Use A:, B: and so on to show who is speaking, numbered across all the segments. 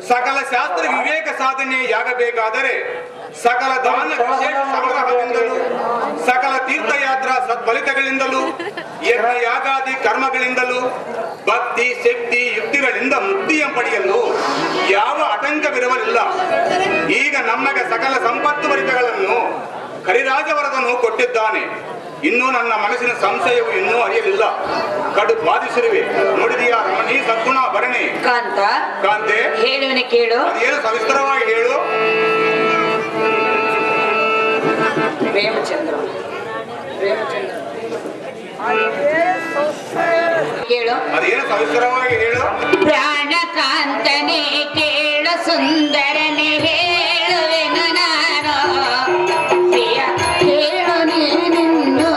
A: ಸಕಲ ಶಾಸ್ತ್ರ ವಿವೇಕ ಸಾಧನೆಯಾಗಬೇಕಾದರೆ ಸಕಲ ದಾನ ವಿಶೇಷ ಸಂಗ್ರಹದಿಂದಲೂ ಸಕಲ ತೀರ್ಥಯಾತ್ರಾ ಸತ್ಫಲಿತಗಳಿಂದಲೂ ಯಜ್ಞ ಯಾಗಾದಿ ಕರ್ಮಗಳಿಂದಲೂ ಭಕ್ತಿ ಶಕ್ತಿ ಯುಕ್ತಿಗಳಿಂದ ಮುಕ್ತಿಯ ಪಡೆಯಲು ಯಾವ ಆಟಂಕವಿರುವಲಿಲ್ಲ. ಈಗ ನಮಗೆ ಸಕಲ ಸಂಪತ್ತು ಭರಿತಗಳನ್ನು ಕರಿರಾಜವರದನು ಕೊಟ್ಟಿದ್ದಾನೆ. ಇನ್ನೂ ನನ್ನ ಮನಸ್ಸಿನ ಸಂಶಯವು ಇನ್ನೂ ಅರಿಯಲಿಲ್ಲ. ಕಡು ಬಾಧಿಸಿರುವೆ. ನೋಡಿದೆಯಾ ರಮಣಿ ಸದ್ಗುಣ ಭರಣಿ?
B: ಕಾಂತ
A: ಕಾಂತೆ
B: ಹೇಳುವನೆ ಕೇಳು.
A: ಅದೇನು ಸವಿಸ್ತರವಾಗಿ ಹೇಳು.
B: ಪ್ರೇಮಚಂದ್ರ ಕೇಳು.
A: ಅದೇನು ಸವಿಸ್ತರವಾಗಿ ಹೇಳು.
B: ಪ್ರಾಣ ಕಾಂತನೇ ಕೇಳು, ಸುಂದರನೇ ಹೇಳುವೆನು ನಾನು. ಪ್ರಿಯ ಕೇಳು ನೀನು.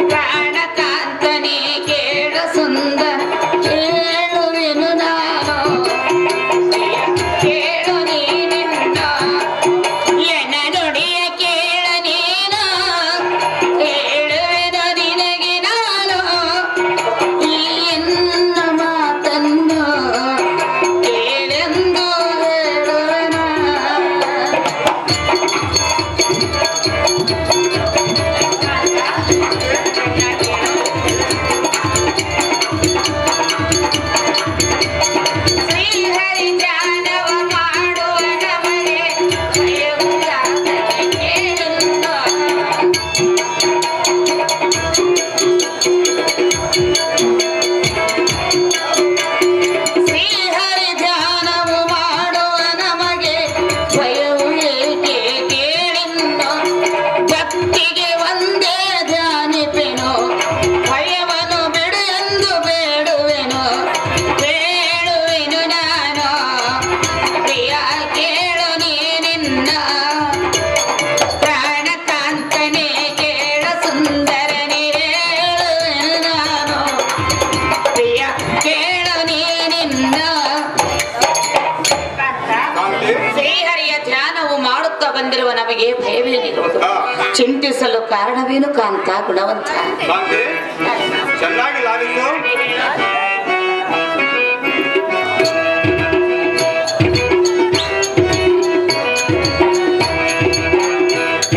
B: ಪ್ರಾಣ ಕಾಂತನೇ ಕೇಳು, ಸುಂದರ ಹೇಳುವೆನು ನಾನು. ಪ್ರಿಯ ಕೇಳು ನೀನು. ಎನ್ನ ನುಡಿಯ ಕೇಳ ನೀನು. ಹೇಳುವೆನು ನಿನಗೆ ನಾನು ಈ ಎನ್ನ ಮಾತನ್ನು ಕೇಳೆಂದು ಹೇಳುವೆನು. ಶ್ರೀಹರಿ ಧ್ಯಾನವ ಮಾಡುವ ನಮಗೆ ಭಯವುದಾದರೆ ಕೇಳುತ್ತೋ. ಶ್ರೀಹರಿ ಧ್ಯಾನವು ಮಾಡುವ ನಮಗೆ ಭಯವು ಏಕೆ ಕೇಳೆಂದು. ಭಕ್ತಿಗೆ ಒಂದೇ ಧ್ಯಾನಿಪೆನು, ಭಯವನ್ನು ಬಿಡು ಎಂದು ಬೇಡುವೆನು. ಬೇಡುವೆನು ನಾನು. ಪ್ರಿಯ ಕೇಳು ನೀನಿನ್ನ. ಪ್ರಾಣ ಕಾಂತನೇ ಕೇಳು, ಸುಂದರನೇ ಹೇಳುವೆನು ನಾನು. ಪ್ರಿಯ ಕೇಳು ನೀನಿನ್ನ.
A: ಕಾಂತೆ
B: ಶ್ರೀಹರಿಯ ಧ್ಯಾನವು ಮಾಡುತ್ತಾ ಬಂದಿರುವ ನಮಗೆ ಭಯವೇನಿರುವುದು?
A: ಹಾ.
B: ಚಿಂತಿಸಲು ಕಾರಣವೇನು ಕಾಂತ ಗುಣವಂತ?
A: ಕಾಂತೆ ಚೆನ್ನಾಗಿ ಲಾಲಿಸು.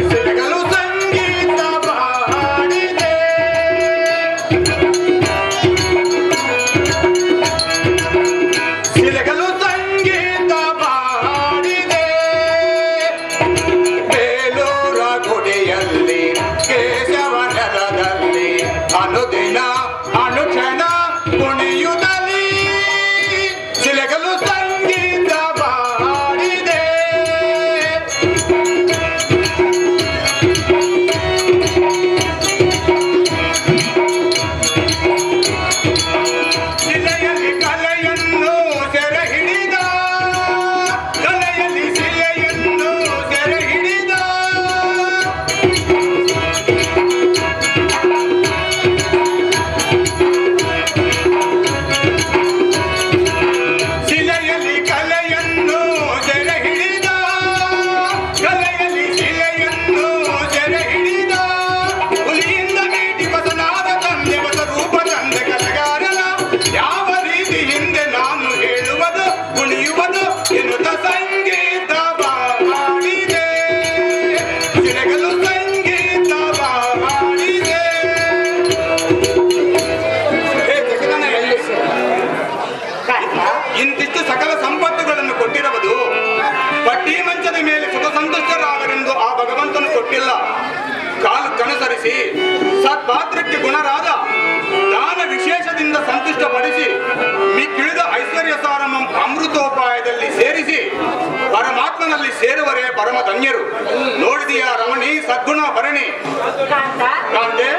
A: ಸಿಲಗಲು ಸಂಗೀತ ಬಾಡಿದೆ. ಸಿಲಗಲು ಸಂಗೀತ ಬಾಡಿದೆ. ಬೇಲೂರ ಗುಡಿಯಲ್ಲಿ ಕೇಶವ ನೆಲದಲ್ಲಿ ಅನುದಿನ ಅನುಕ್ಷಣ ಕುಣಿಯುತ್ತಲೀ ಸಿಲಗಲು ಸಂಗೀತ ಬಾಡಿದೆ. ಶಿಲೆಯಲ್ಲಿ ಕಲೆಯನ್ನು ಸೆರೆ ಹಿಡಿದ. ಕಲೆಯಲ್ಲಿ ಶಿಲೆಯನ್ನು ಸೆರೆ ಹಿಡಿದ. ಶಿಲೆಯಲ್ಲಿ ಕಲೆಯನ್ನು ಸೆರೆ ಹಿಡಿದ. ಕಲೆಯಲ್ಲಿ ಶಿಲೆಯನ್ನು ಸೆರೆ ಹಿಡಿದ. ಹುಲಿಯಿಂದ ಮೀಟಿ ಬದಲಾದ ತಂದೆ ಬದ ರೂಪ ತಂದೆ ಕಲೆಗಾರನ ಯಾವ ರೀತಿ ಹಿಂದೆ ನಾನು ಹೇಳುವುದು ಕುಣಿಯುವುದು ಎನ್ನುತ್ತ ಸಂಗೀತ ಮಾಡಿದೆ. ಸಿಲಗಲು ಸಂಗೀತ ಮಾಡಿದೆ. ಹೇ ಜಗದನ ಎಲ್ಲಿಸು. ಇಂತಿಷ್ಟು ಸಕಲ ಸಂಪತ್ತುಗಳನ್ನು ಕೊಟ್ಟಿರುವುದು ಪಟ್ಟಿ ಮಂಚದ ಮೇಲೆ ಸುಖ ಸಂತುಷ್ಟರಾಗರೆಂದು ಆ ಭಗವಂತನು ಕೊಟ್ಟಿಲ್ಲ. ಕಾಲು ಕನಸರಿಸಿ ಸತ್ಪಾತ್ರಕ್ಕೆ ಗುಣರಾದ ದಾನ ವಿಶೇಷದಿಂದ ಸಂತುಷ್ಟಪಡಿಸಿ ಮಿಕ್ಕಿಳಿದ ಐಶ್ವರ್ಯ ಸಾರಮ ಅಮೃತೋಪಾಯದಲ್ಲಿ ಸೇರಿಸಿ ಪರಮಾತ್ಮನಲ್ಲಿ ಸೇರುವರೇ ಪರಮ ಧನ್ಯರು. ನೋಡಿದೆಯಾ ರಮಣಿ ಸದ್ಗುಣ ಭರಣಿ? ಕಾಂತೆ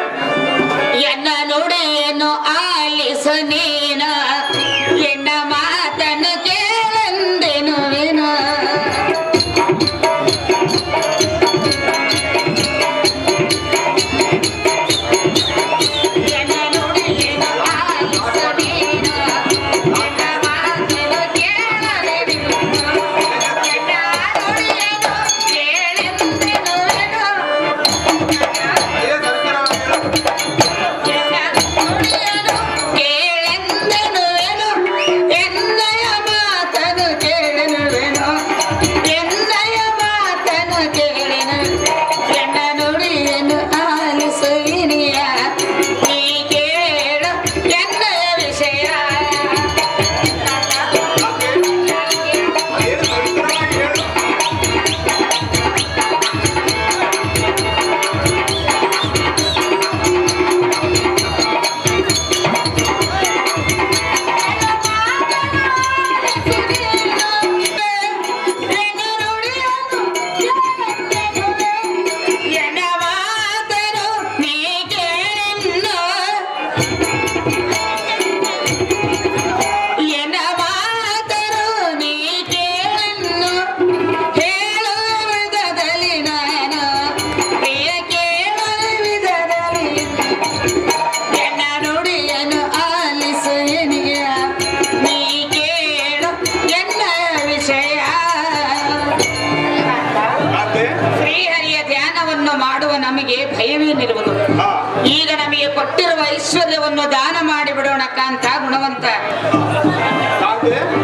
B: ಎನ್ನ ನುಡಿಯನ್ನು ಆಲಿಸು ನೀನ. ಎನ್ನ ಮಾತನ್ನು ಕೇಳೆಂದೆನು ವಿನ. ಎನ್ನ ನುಡಿಯನ್ನು ಆಲಿಸು ನೀನ. ಎನ್ನ ಮಾತನ್ನು ಕೇಳಲೆನು. ಎನ್ನ ನುಡಿಯನ್ನು ಕೇಳೆಂದೆನು ವಿನ.
A: ಅಯ್ಯೋ ಸರಸರ.
B: ಎನ್ನ ನುಡಿಯನ್ನು ಕೇಳೆಂದೆನು ನಮಗೆ ಭಯವೇನಿರುವುದು.
A: ಹಾ.
B: ಈಗ ನಮಗೆ ಕೊಟ್ಟಿರುವ ಐಶ್ವರ್ಯವನ್ನು ದಾನ ಮಾಡಿಬಿಡೋಣ ಕಾಂತ ಗುಣವಂತ.
A: ಕಾಂತೆ